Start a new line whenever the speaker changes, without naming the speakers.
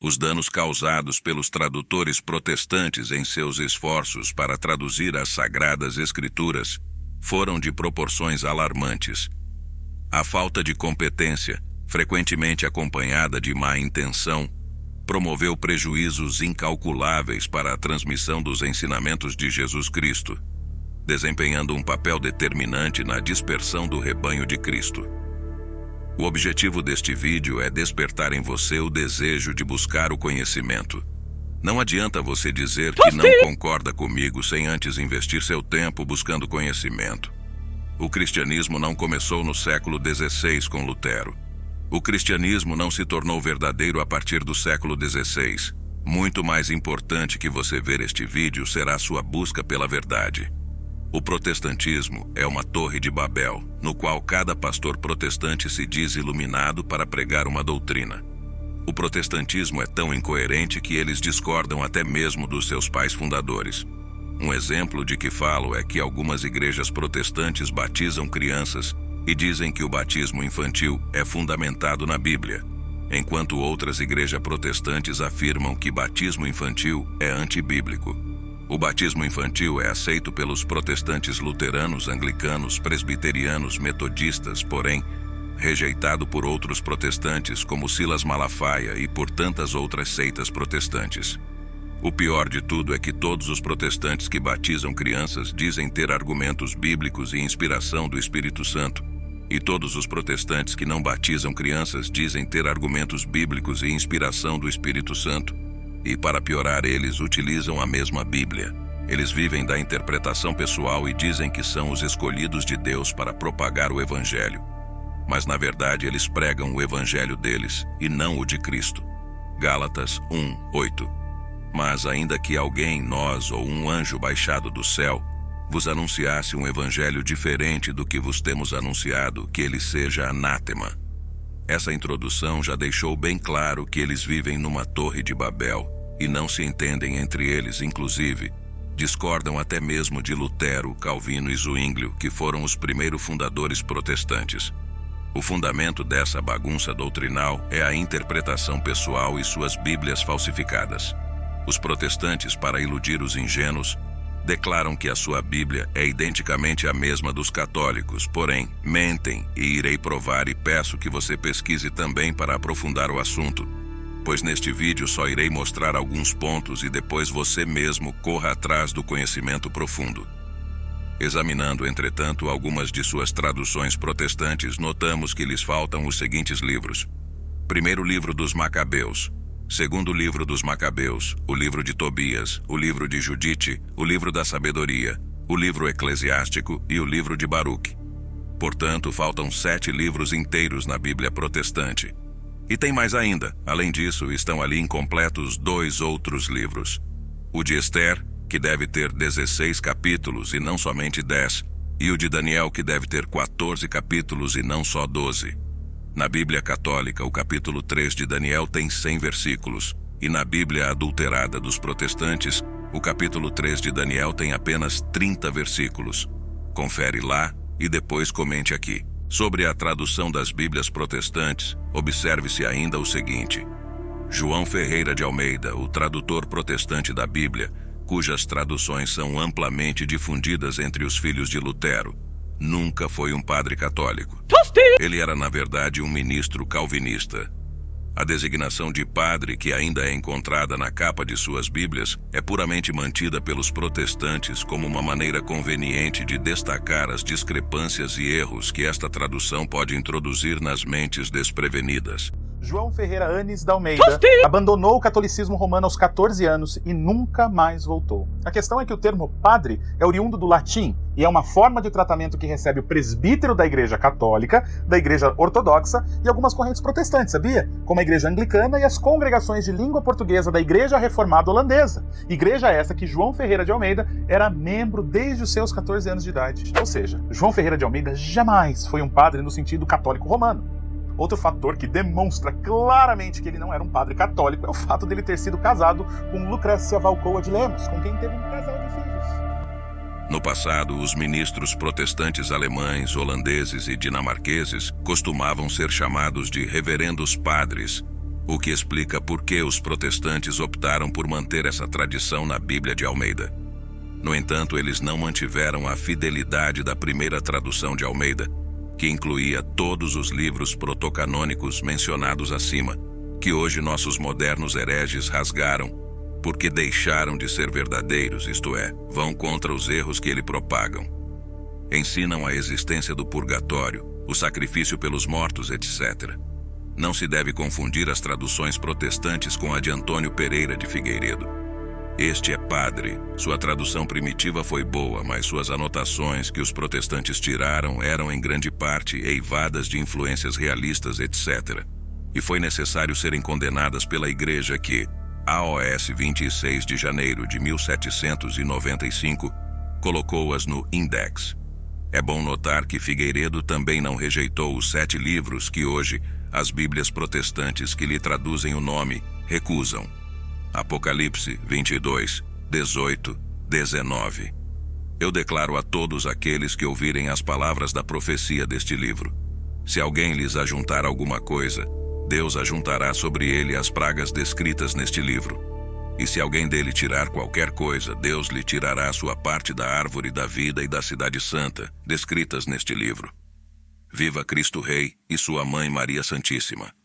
Os danos causados pelos tradutores protestantes em seus esforços para traduzir as Sagradas Escrituras foram de proporções alarmantes. A falta de competência, frequentemente acompanhada de má intenção, promoveu prejuízos incalculáveis para a transmissão dos ensinamentos de Jesus Cristo, desempenhando um papel determinante na dispersão do rebanho de Cristo. O objetivo deste vídeo é despertar em você o desejo de buscar o conhecimento. Não adianta você dizer que não concorda comigo sem antes investir seu tempo buscando conhecimento. O cristianismo não começou no século XVI com Lutero. O cristianismo não se tornou verdadeiro a partir do século XVI. Muito mais importante que você ver este vídeo será sua busca pela verdade. O protestantismo é uma torre de Babel, no qual cada pastor protestante se diz iluminado para pregar uma doutrina. O protestantismo é tão incoerente que eles discordam até mesmo dos seus pais fundadores. Um exemplo de que falo é que algumas igrejas protestantes batizam crianças e dizem que o batismo infantil é fundamentado na Bíblia, enquanto outras igrejas protestantes afirmam que batismo infantil é antibíblico. O batismo infantil é aceito pelos protestantes luteranos, anglicanos, presbiterianos, metodistas, porém, rejeitado por outros protestantes como Silas Malafaia e por tantas outras seitas protestantes. O pior de tudo é que todos os protestantes que batizam crianças dizem ter argumentos bíblicos e inspiração do Espírito Santo, e todos os protestantes que não batizam crianças dizem ter argumentos bíblicos e inspiração do Espírito Santo, e para piorar eles utilizam a mesma Bíblia. Eles vivem da interpretação pessoal e dizem que são os escolhidos de Deus para propagar o Evangelho. Mas na verdade eles pregam o Evangelho deles e não o de Cristo. Gálatas 1:8. Mas ainda que alguém, nós ou um anjo baixado do céu, vos anunciasse um evangelho diferente do que vos temos anunciado, que ele seja anátema. Essa introdução já deixou bem claro que eles vivem numa torre de Babel e não se entendem entre eles, inclusive, discordam até mesmo de Lutero, Calvino e Zwinglio, que foram os primeiros fundadores protestantes. O fundamento dessa bagunça doutrinal é a interpretação pessoal e suas bíblias falsificadas. Os protestantes, para iludir os ingênuos, declaram que a sua Bíblia é identicamente a mesma dos católicos, porém, mentem e irei provar e peço que você pesquise também para aprofundar o assunto, pois neste vídeo só irei mostrar alguns pontos e depois você mesmo corra atrás do conhecimento profundo. Examinando, entretanto, algumas de suas traduções protestantes, notamos que lhes faltam os seguintes livros. Primeiro livro dos Macabeus. Segundo livro dos Macabeus, o livro de Tobias, o livro de Judite, o livro da Sabedoria, o livro eclesiástico e o livro de Baruque. Portanto, faltam 7 livros inteiros na Bíblia protestante. E tem mais ainda. Além disso, estão ali incompletos 2 outros livros. O de Esther, que deve ter 16 capítulos e não somente 10, e o de Daniel, que deve ter 14 capítulos e não só 12. Na Bíblia Católica, o capítulo 3 de Daniel tem 100 versículos, e na Bíblia adulterada dos protestantes, o capítulo 3 de Daniel tem apenas 30 versículos. Confere lá e depois comente aqui. Sobre a tradução das Bíblias protestantes, observe-se ainda o seguinte. João Ferreira de Almeida, o tradutor protestante da Bíblia, cujas traduções são amplamente difundidas entre os filhos de Lutero, nunca foi um padre católico. Ele era, na verdade, um ministro calvinista. A designação de padre, que ainda é encontrada na capa de suas Bíblias, é puramente mantida pelos protestantes como uma maneira conveniente de destacar as discrepâncias e erros que esta tradução pode introduzir nas mentes desprevenidas.
João Ferreira Anes da Almeida abandonou o catolicismo romano aos 14 anos e nunca mais voltou. A questão é que o termo padre é oriundo do latim e é uma forma de tratamento que recebe o presbítero da Igreja Católica, da Igreja Ortodoxa e algumas correntes protestantes, sabia? Como a Igreja Anglicana e as congregações de língua portuguesa da Igreja Reformada Holandesa. Igreja essa que João Ferreira de Almeida era membro desde os seus 14 anos de idade. Ou seja, João Ferreira de Almeida jamais foi um padre no sentido católico romano. Outro fator que demonstra claramente que ele não era um padre católico é o fato dele ter sido casado com Lucrécia Valcoa de Lemos, com quem teve um casal de filhos.
No passado, os ministros protestantes alemães, holandeses e dinamarqueses costumavam ser chamados de reverendos padres, o que explica por que os protestantes optaram por manter essa tradição na Bíblia de Almeida. No entanto, eles não mantiveram a fidelidade da primeira tradução de Almeida, que incluía todos os livros protocanônicos mencionados acima, que hoje nossos modernos hereges rasgaram, porque deixaram de ser verdadeiros, isto é, vão contra os erros que ele propagam. Ensinam a existência do purgatório, o sacrifício pelos mortos, etc. Não se deve confundir as traduções protestantes com a de Antônio Pereira de Figueiredo. Este é padre. Sua tradução primitiva foi boa, mas suas anotações que os protestantes tiraram eram em grande parte eivadas de influências realistas, etc. E foi necessário serem condenadas pela Igreja que, AOS 26 de janeiro de 1795, colocou-as no Index. É bom notar que Figueiredo também não rejeitou os 7 livros que hoje as Bíblias protestantes que lhe traduzem o nome recusam. Apocalipse 22, 18, 19. Eu declaro a todos aqueles que ouvirem as palavras da profecia deste livro: se alguém lhes ajuntar alguma coisa, Deus ajuntará sobre ele as pragas descritas neste livro. E se alguém dele tirar qualquer coisa, Deus lhe tirará sua parte da árvore da vida e da cidade santa, descritas neste livro. Viva Cristo Rei e sua Mãe Maria Santíssima.